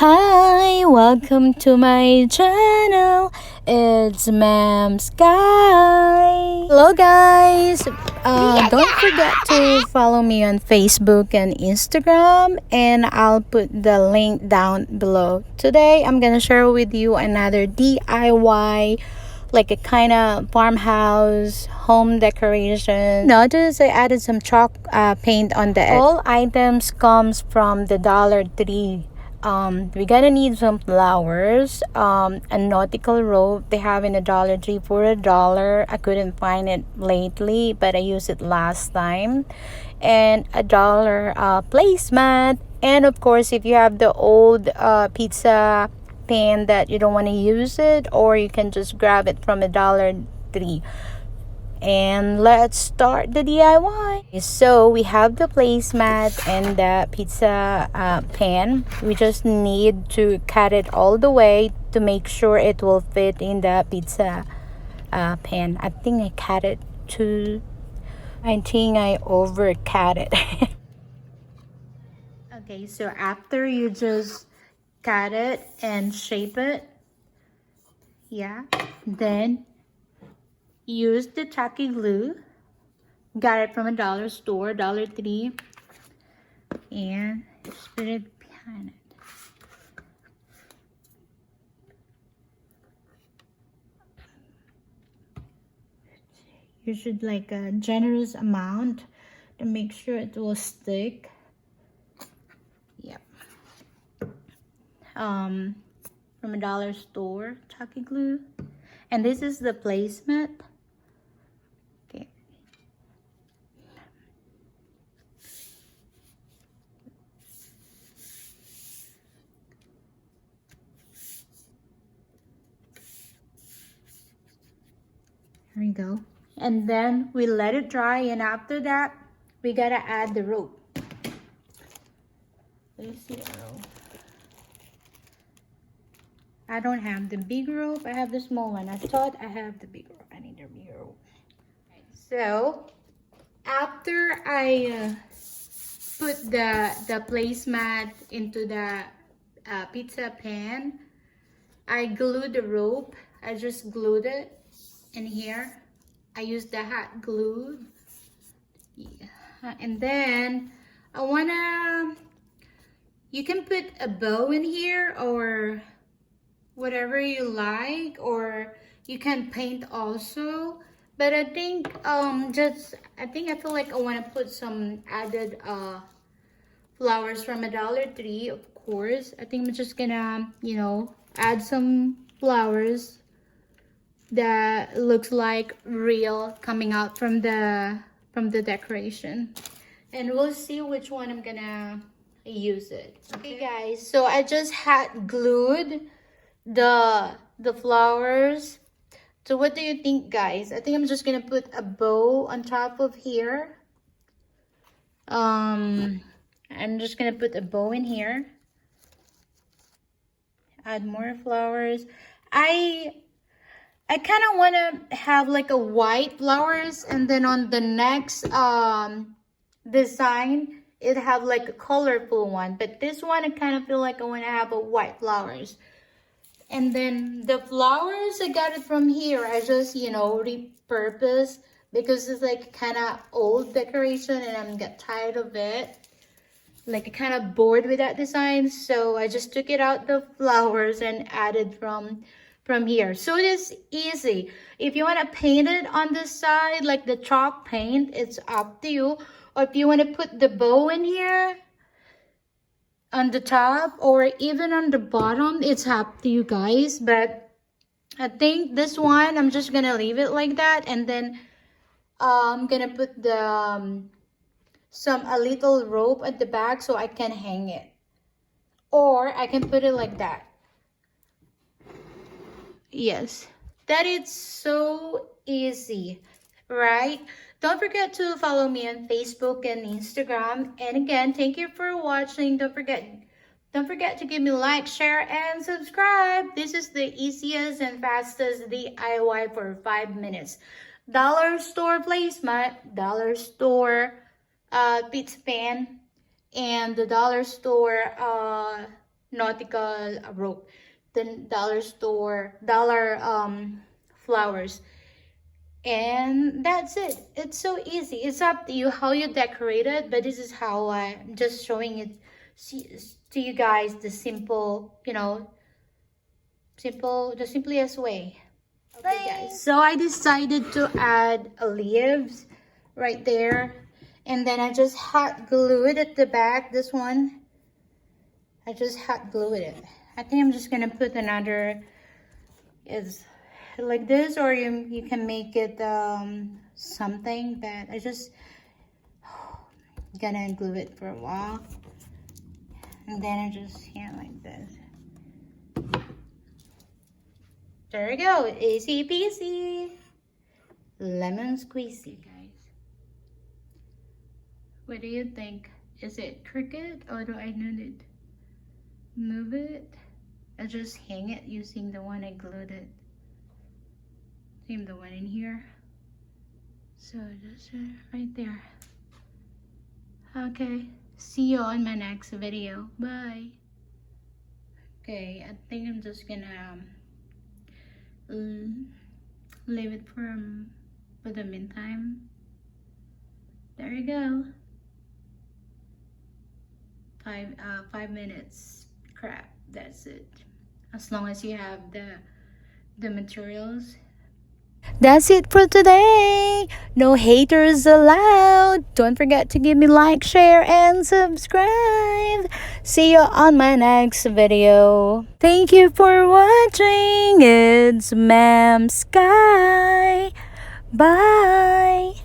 Hi, welcome to my channel. It's Ma'am Sky. Hello guys. Don't forget to follow me on Facebook and Instagram, and I'll put the link down below. Today I'm gonna share with you another DIY, like a kind of farmhouse home decoration. Notice I added some chalk paint on the edge. All items comes from the Dollar Tree. We're gonna need some flowers, a nautical rope they have in the Dollar Tree for $1. I couldn't find it lately, but I used it last time. And $1 placemat, and of course if you have the old pizza pan that you don't want to use it, or you can just grab it from a Dollar Tree. And let's start the DIY. So we have the placemat and the pizza pan. We just need to cut it all the way to make sure it will fit in the pizza pan. I think I cut it too. I think I over cut it. Okay, so after you just cut it and shape it, yeah, then use the Tacky Glue. Got it from a dollar store, Dollar Tree, and just put it behind it. You should like a generous amount to make sure it will stick. Yep. From a dollar store, Tacky Glue, and this is the placemat. Okay. Here we go. And then we let it dry, and after that we gotta add the rope. Let's see the rope. I don't have the big rope, I have the small one. I thought I have the big rope. I need the big rope. Right, so after I put the placemat into the pizza pan, I glued the rope. I just glued it in here. I used the hot glue. Yeah. And then I wanna, you can put a bow in here or whatever you like, or you can paint also. But I think I feel like I want to put some added flowers from a Dollar Tree, of course. I think I'm just gonna, add some flowers that looks like real coming out from the decoration, and we'll see which one I'm gonna use it. Okay guys, so I just had glued the flowers. So what do you think, guys? I think I'm just gonna put a bow on top of here. I'm just gonna put a bow in here, add more flowers. I kind of want to have like a white flowers, and then on the next design it have like a colorful one, but this one I kind of feel like I want to have a white flowers. And then the flowers, I got it from here. I just, repurpose because it's like kind of old decoration and I'm get tired of it. Like I kind of bored with that design. So I just took it out the flowers and added from here. So it is easy. If you want to paint it on the side, like the chalk paint, it's up to you. Or if you want to put the bow in here, on the top or even on the bottom, it's up to you guys. But I think this one I'm just gonna leave it like that, and then I'm gonna put the a little rope at the back so I can hang it, or I can put it like that. Yes, that is so easy, right? Don't forget to follow me on Facebook and Instagram. And again, thank you for watching. Don't forget to give me a like, share, and subscribe. This is the easiest and fastest DIY for 5 minutes. Dollar store placemat, dollar store pizza pan, and the dollar store Nautical rope, the dollar store, dollar flowers. And that's it. It's so easy. It's up to you how you decorate it, but this is how I'm just showing it to you guys, the simple, the simplest way. Okay, guys. So I decided to add leaves right there. And then I just hot glued at the back, this one. I just hot glued it. I think I'm just gonna put another, is like this, or you can make it something, but I just gonna glue it for a while. And then I just like this. There we go, easy peasy, lemon squeezy, guys. What do you think? Is it crooked, or do I need to move it? I just hang it using the one I glued it. Same the one in here. So just right there. Okay, see you on my next video. Bye. Okay, I think I'm just gonna leave it for the meantime. There you go. 5 minutes. Crap, that's it. As long as you have the materials. That's it for today. No haters allowed. Don't forget to give me like, share, and subscribe. See you on my next video. Thank you for watching. It's Ma'am Sky. Bye.